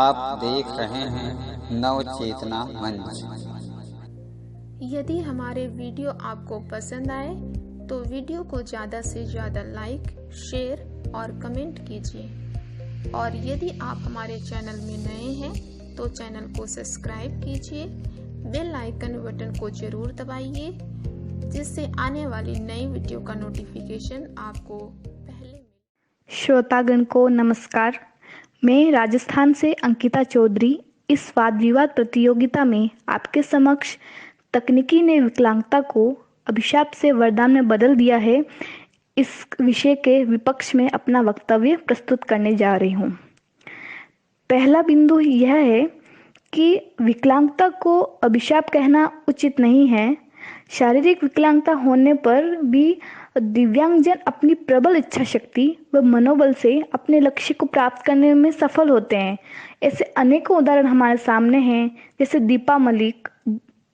आप देख रहे हैं नव चेतना मंच। यदि हमारे वीडियो आपको पसंद आए तो वीडियो को ज़्यादा से ज़्यादा लाइक, शेयर और कमेंट कीजिए। और यदि आप हमारे चैनल में नए हैं तो चैनल को सब्सक्राइब कीजिए, बेल आइकन बटन को ज़रूर दबाइए, जिससे आने वाली नई वीडियो का नोटिफिकेशन आपको पहले मिले। श्रोतागण को नमस्कार। मैं राजस्थान से अंकिता चौधरी इस वाद विवाद प्रतियोगिता में आपके समक्ष तकनीकी ने विकलांगता को अभिशाप से वरदान में बदल दिया है, इस विषय के विपक्ष में अपना वक्तव्य प्रस्तुत करने जा रही हूँ। पहला बिंदु यह है कि विकलांगता को अभिशाप कहना उचित नहीं है। शारीरिक विकलांगता होने पर भी दिव्यांगजन अपनी प्रबल इच्छा शक्ति व मनोबल से अपने लक्ष्य को प्राप्त करने में सफल होते हैं। ऐसे अनेकों उदाहरण हमारे सामने हैं, जैसे दीपा मलिक,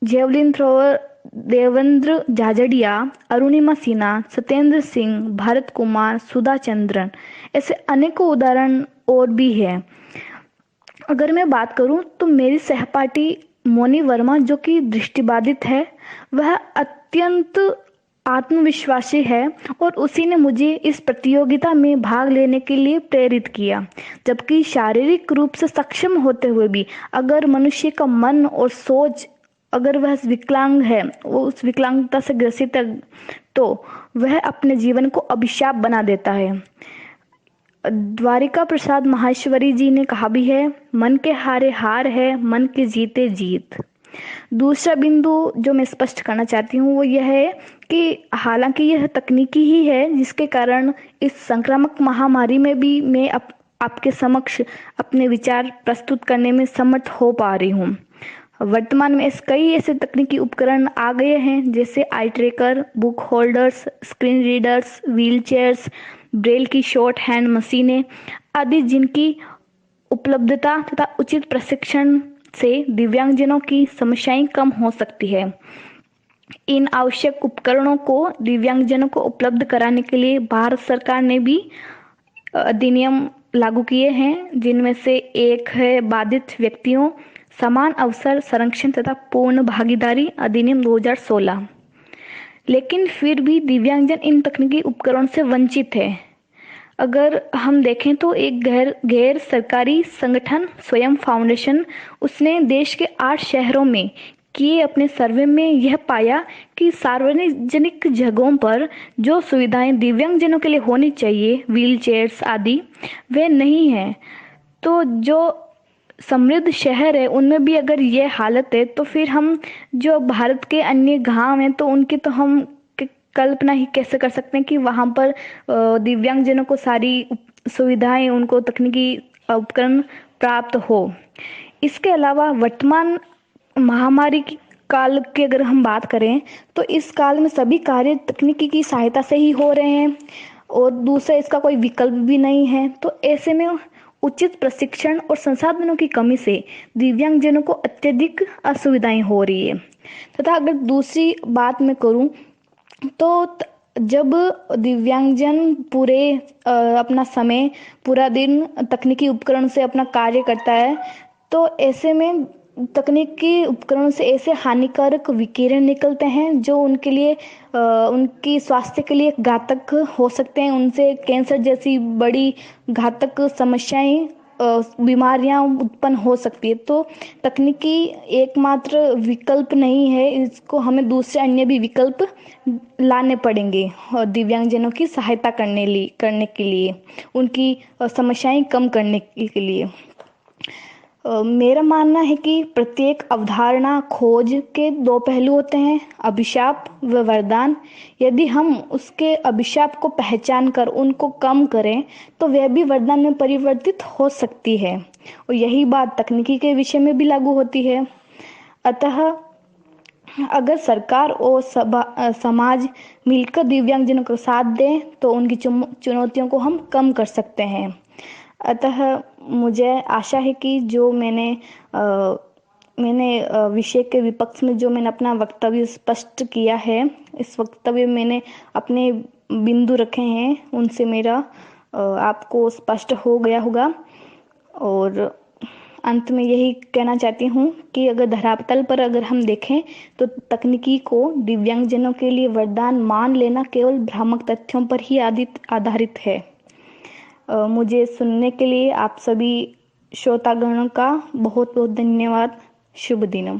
जेवलिन थ्रोअर देवेंद्र झाझड़िया, अरुणिमा सिन्हा, सत्येंद्र सिंह, भारत कुमार, सुधा चंद्रन। ऐसे अनेकों उदाहरण और भी हैं। अगर मैं बात करूं तो मेरी सहपाठी मोनी वर्मा, जो कि दृष्टिबाधित है, वह अत्यंत आत्मविश्वासी है और उसी ने मुझे इस प्रतियोगिता में भाग लेने के लिए प्रेरित किया। जबकि शारीरिक रूप से सक्षम होते हुए भी अगर मनुष्य का मन और सोच, अगर वह विकलांग है, वो उस विकलांगता से ग्रसित है, तो वह अपने जीवन को अभिशाप बना देता है। द्वारिका प्रसाद माहेश्वरी जी ने कहा भी है, मन के हारे हार है, मन के जीते जीत। दूसरा बिंदु जो मैं स्पष्ट करना चाहती हूँ वो यह है कि हालांकि यह तकनीकी ही है जिसके कारण इस संक्रामक महामारी में भी मैं आपके समक्ष अपने विचार प्रस्तुत करने में समर्थ हो पा रही हूँ। वर्तमान में कई ऐसे तकनीकी उपकरण आ गए हैं, जैसे eye tracker, book holders, screen readers, wheel chairs, braille की शॉर्ट हैंड मशीनें आदि, जिनकी उपलब्धता तथा उचित प्रशिक्षण से दिव्यांगजनों की समस्याएं कम हो सकती है। इन आवश्यक उपकरणों को दिव्यांगजनों को उपलब्ध कराने के लिए भारत सरकार ने भी अधिनियम लागू किए हैं, जिनमें से एक है बाधित व्यक्तियों समान अवसर संरक्षण तथा पूर्ण भागीदारी अधिनियम 2016। लेकिन फिर भी दिव्यांगजन इन तकनीकी उपकरणों से वंचित है। अगर हम देखें तो एक गैर सरकारी संगठन स्वयं फाउंडेशन, उसने देश के 8 शहरों में किए अपने सर्वे में यह पाया कि सार्वजनिक जगहों पर जो सुविधाएं दिव्यांगजनों के लिए होनी चाहिए, व्हील चेयर्स आदि, वे नहीं है। तो जो समृद्ध शहर है उनमें भी अगर ये हालत है, तो फिर हम जो भारत के अन्य गांव हैं तो उनकी तो हम कल्पना ही कैसे कर सकते हैं कि वहां पर दिव्यांगजनों को सारी सुविधाएं, उनको तकनीकी उपकरण प्राप्त हो। इसके अलावा वर्तमान महामारी की काल की अगर हम बात करें तो इस काल में सभी कार्य तकनीकी की सहायता से ही हो रहे हैं और दूसरा इसका कोई विकल्प भी नहीं है। तो ऐसे में उचित प्रशिक्षण और संसाधनों की कमी से दिव्यांगजनों को अत्यधिक असुविधाएं हो रही है। तथा अगर दूसरी बात मैं करूं तो जब दिव्यांगजन पूरे अपना समय पूरा दिन तकनीकी उपकरण से अपना कार्य करता है, तो ऐसे में तकनीकी उपकरण से ऐसे हानिकारक विकिरण निकलते हैं जो उनके लिए उनकी स्वास्थ्य के लिए घातक हो सकते हैं। उनसे कैंसर जैसी बड़ी घातक समस्याएं, बीमारियां उत्पन्न हो सकती है। तो तकनीकी एकमात्र विकल्प नहीं है, इसको हमें दूसरे अन्य भी विकल्प लाने पड़ेंगे और दिव्यांगजनों की सहायता करने के लिए, उनकी समस्याएं कम करने के लिए। मेरा मानना है कि प्रत्येक अवधारणा खोज के 2 पहलू होते हैं, अभिशाप व वरदान। यदि हम उसके अभिशाप को पहचान कर उनको कम करें तो वह भी वरदान में परिवर्तित हो सकती है, और यही बात तकनीकी के विषय में भी लागू होती है। अतः अगर सरकार और समाज मिलकर दिव्यांगजनों का साथ दें तो उनकी चुनौतियों को हम कम कर सकते हैं। अतः मुझे आशा है कि जो मैंने विषय के विपक्ष में जो मैंने अपना वक्तव्य स्पष्ट किया है, इस वक्तव्य में मैंने अपने बिंदु रखे हैं, उनसे मेरा आपको स्पष्ट हो गया होगा। और अंत में यही कहना चाहती हूँ कि अगर धरातल पर अगर हम देखें तो तकनीकी को दिव्यांगजनों के लिए वरदान मान लेना केवल भ्रामक तथ्यों पर ही आधारित है। मुझे सुनने के लिए आप सभी श्रोतागणों का बहुत बहुत धन्यवाद। शुभ दिनम।